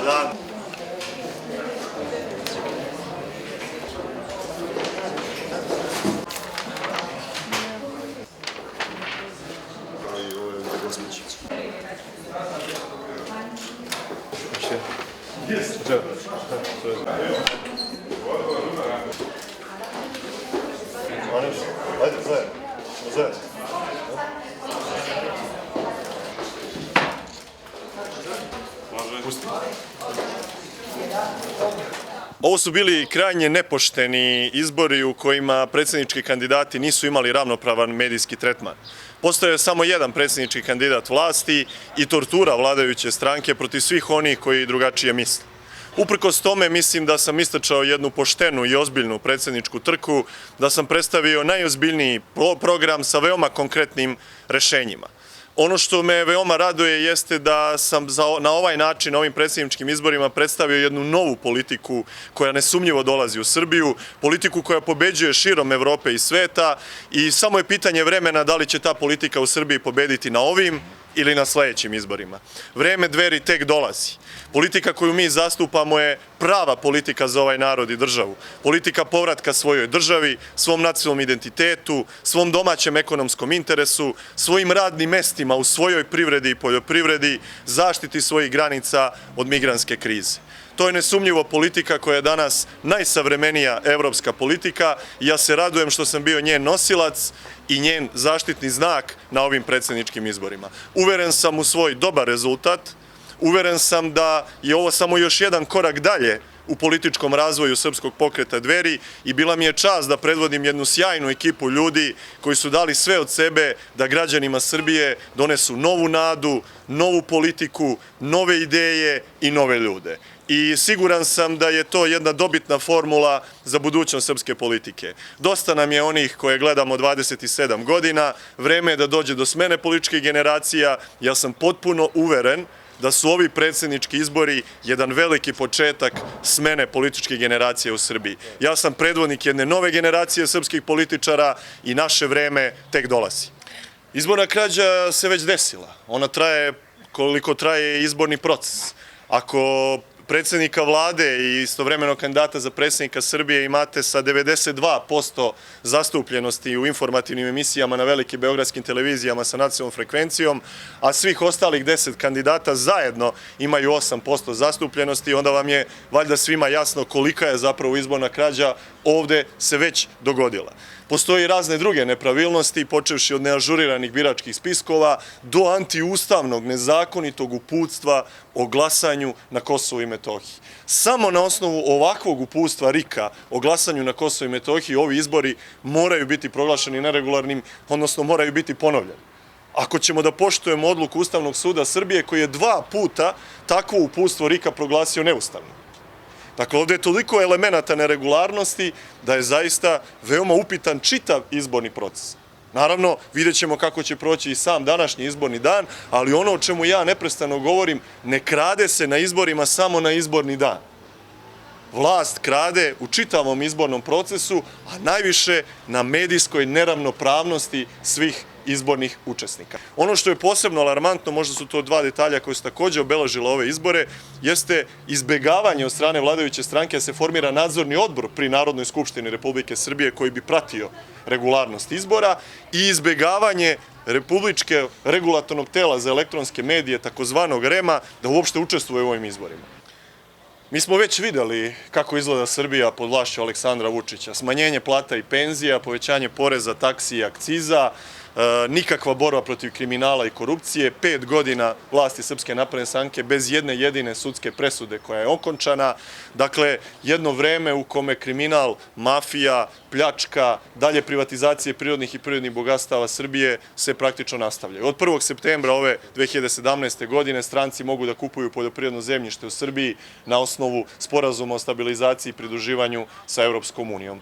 dan. Ajde, zajedno. Ovo su bili krajnje nepošteni izbori u kojima predsjednički kandidati nisu imali ravnopravan medijski tretman. Postojao je samo jedan predsjednički kandidat vlasti i tortura vladajuće stranke protiv svih onih koji drugačije misle. Uprkos tome mislim da sam istračao jednu poštenu i ozbiljnu predsjedničku trku, da sam predstavio najozbiljniji program sa veoma konkretnim rešenjima. Ono što me veoma raduje jeste da sam na ovaj način, na ovim predsjedničkim izborima predstavio jednu novu politiku koja nesumnjivo dolazi u Srbiju, politiku koja pobeđuje širom Evrope i sveta i samo je pitanje vremena da li će ta politika u Srbiji pobediti na ovim ili na sledećim izborima. Vreme Dveri tek dolazi. Politika koju mi zastupamo je prava politika za ovaj narod i državu. Politika povratka svojoj državi, svom nacionalnom identitetu, svom domaćem ekonomskom interesu, svojim radnim mestima u svojoj privredi i poljoprivredi, zaštiti svojih granica od migrantske krize. To je nesumnjivo politika koja je danas najsavremenija evropska politika i ja se radujem što sam bio njen nosilac i njen zaštitni znak na ovim predsjedničkim izborima. Uveren sam u svoj dobar rezultat, uveren sam da je ovo samo još jedan korak dalje u političkom razvoju Srpskog pokreta Dveri i bila mi je čast da predvodim jednu sjajnu ekipu ljudi koji su dali sve od sebe da građanima Srbije donesu novu nadu, novu politiku, nove ideje i nove ljude. I siguran sam da je to jedna dobitna formula za budućnost srpske politike. Dosta nam je onih koje gledamo 27 godina, vreme je da dođe do smene političkih generacija. Ja sam potpuno uveren da su ovi predsjednički izbori jedan veliki početak smene političkih generacija u Srbiji. Ja sam predvodnik jedne nove generacije srpskih političara i naše vreme tek dolazi. Izborna krađa se već desila. Ona traje koliko traje izborni proces. Ako predsjednika vlade i istovremeno kandidata za predsjednika Srbije imate sa 92% zastupljenosti u informativnim emisijama na velikim beogradskim televizijama sa nacionalnom frekvencijom, a svih ostalih 10 kandidata zajedno imaju 8% zastupljenosti, onda vam je valjda svima jasno kolika je zapravo izborna krađa ovde se već dogodila. Postoji razne druge nepravilnosti, počevši od neažuriranih biračkih spiskova do antiustavnog, nezakonitog uputstva o glasanju na Kosovu i Metohiji. Samo na osnovu ovakvog uputstva RIK-a o glasanju na Kosovu i Metohiji ovi izbori moraju biti proglašeni neregularnim, odnosno moraju biti ponovljeni. Ako ćemo da poštujemo odluku Ustavnog suda Srbije koji je 2 puta takvo uputstvo RIK-a proglasio neustavnim. Dakle, ovde je toliko elemenata neregularnosti da je zaista veoma upitan čitav izborni proces. Naravno, vidjet ćemo kako će proći i sam današnji izborni dan, ali ono o čemu ja neprestano govorim, ne krade se na izborima samo na izborni dan. Vlast krade u čitavom izbornom procesu, a najviše na medijskoj neravnopravnosti svih izbornih učesnika. Ono što je posebno alarmantno, možda su to 2 detalja koje su takođe obeležile ove izbore, jeste izbegavanje od strane vladajuće stranke da se formira nadzorni odbor pri Narodnoj skupštini Republike Srbije koji bi pratio regularnost izbora i izbegavanje Republičke regulatornog tela za elektronske medije, takozvanog REM-a, da uopšte učestvuje u ovim izborima. Mi smo već videli kako izgleda Srbija pod vlašću Aleksandra Vučića. Smanjenje plata i penzija, povećanje poreza, taksi i akciza, nikakva borba protiv kriminala i korupcije, 5 godina vlasti Srpske napredne stranke bez jedne jedine sudske presude koja je okončana. Dakle, jedno vreme u kome kriminal, mafija, pljačka, dalje privatizacije prirodnih i prirodnih bogatstava Srbije se praktično nastavljaju. Od 1. septembra ove 2017. godine stranci mogu da kupuju poljoprivredno zemljište u Srbiji na osnovu sporazuma o stabilizaciji i pridruživanju sa Evropskom unijom.